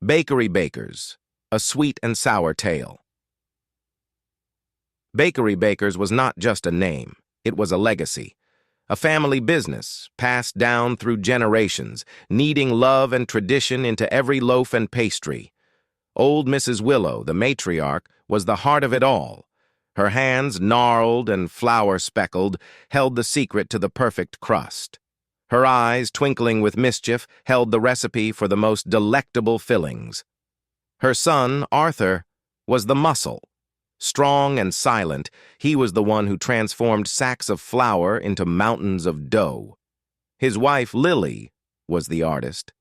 Bakery Bakers, a sweet and sour tale. Bakery Bakers was not just a name, it was a legacy. A family business, passed down through generations, kneading love and tradition into every loaf and pastry. Old Mrs. Willow, the matriarch, was the heart of it all. Her hands, gnarled and flour-speckled, held the secret to the perfect crust. Her eyes, twinkling with mischief, held the recipe for the most delectable fillings. Her son, Arthur, was the muscle. Strong and silent, he was the one who transformed sacks of flour into mountains of dough. His wife, Lily, was the artist.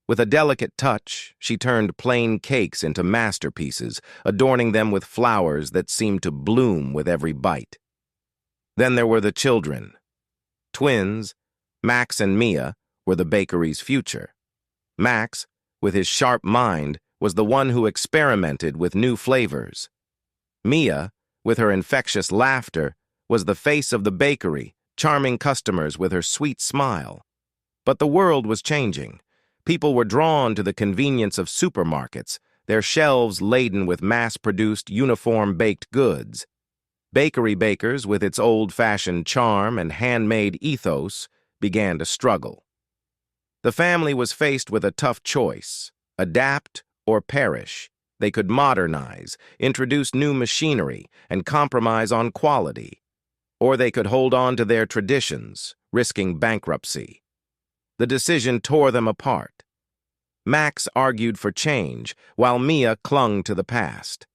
With a delicate touch, she turned plain cakes into masterpieces, adorning them with flowers that seemed to bloom with every bite. Then there were the children. Twins, Max and Mia, were the bakery's future. Max, with his sharp mind, was the one who experimented with new flavors. Mia, with her infectious laughter, was the face of the bakery, charming customers with her sweet smile. But the world was changing. People were drawn to the convenience of supermarkets, their shelves laden with mass-produced, uniform-baked goods. Bakery Bakers, with its old-fashioned charm and handmade ethos, began to struggle. The family was faced with a tough choice: adapt or perish. They could modernize, introduce new machinery, and compromise on quality. Or they could hold on to their traditions, risking bankruptcy. The decision tore them apart. Max argued for change, while Mia clung to the past.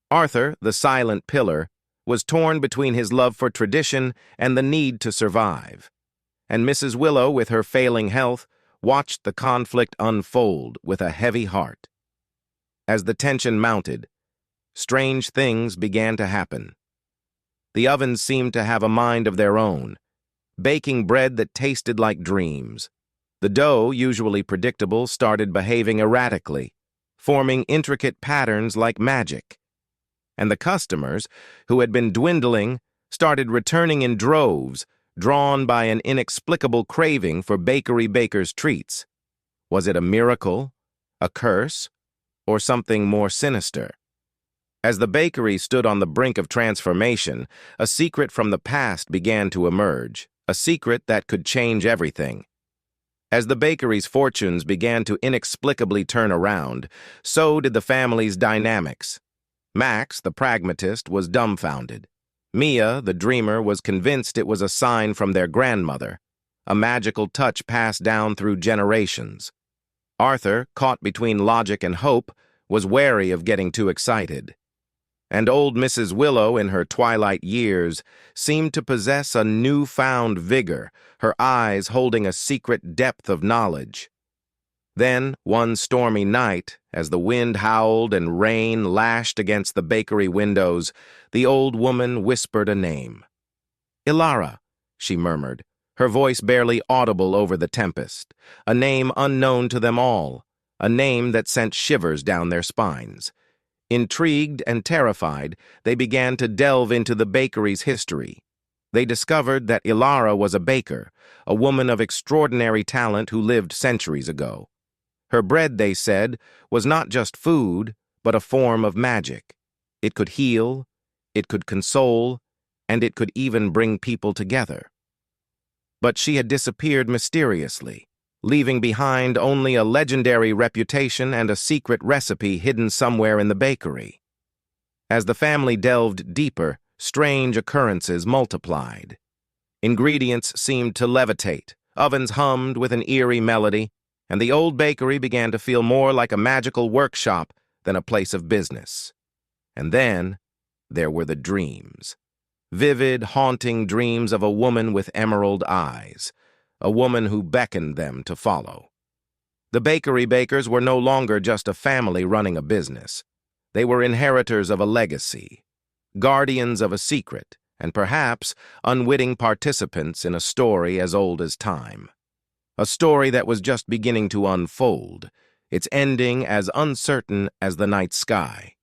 Arthur, the silent pillar, was torn between his love for tradition and the need to survive. And Mrs. Willow, with her failing health, watched the conflict unfold with a heavy heart. As the tension mounted, strange things began to happen. The ovens seemed to have a mind of their own, baking bread that tasted like dreams. The dough, usually predictable, started behaving erratically, forming intricate patterns like magic. And the customers, who had been dwindling, started returning in droves, drawn by an inexplicable craving for Bakery Bakers' treats. Was it a miracle, a curse, or something more sinister? As the bakery stood on the brink of transformation, a secret from the past began to emerge, a secret that could change everything. As the bakery's fortunes began to inexplicably turn around, so did the family's dynamics. Max, the pragmatist, was dumbfounded. Mia, the dreamer, was convinced it was a sign from their grandmother, a magical touch passed down through generations. Arthur, caught between logic and hope, was wary of getting too excited. And old Mrs. Willow, in her twilight years, seemed to possess a newfound vigor, her eyes holding a secret depth of knowledge. Then, one stormy night, as the wind howled and rain lashed against the bakery windows, the old woman whispered a name. "Ilara," she murmured, her voice barely audible over the tempest, a name unknown to them all, a name that sent shivers down their spines. Intrigued and terrified, they began to delve into the bakery's history. They discovered that Ilara was a baker, a woman of extraordinary talent who lived centuries ago. Her bread, they said, was not just food, but a form of magic. It could heal, it could console, and it could even bring people together. But she had disappeared mysteriously, leaving behind only a legendary reputation and a secret recipe hidden somewhere in the bakery. As the family delved deeper, strange occurrences multiplied. Ingredients seemed to levitate, ovens hummed with an eerie melody, and the old bakery began to feel more like a magical workshop than a place of business. And then there were the dreams. Vivid, haunting dreams of a woman with emerald eyes, a woman who beckoned them to follow. The Bakery Bakers were no longer just a family running a business. They were inheritors of a legacy, guardians of a secret, and perhaps unwitting participants in a story as old as time. A story that was just beginning to unfold, its ending as uncertain as the night sky.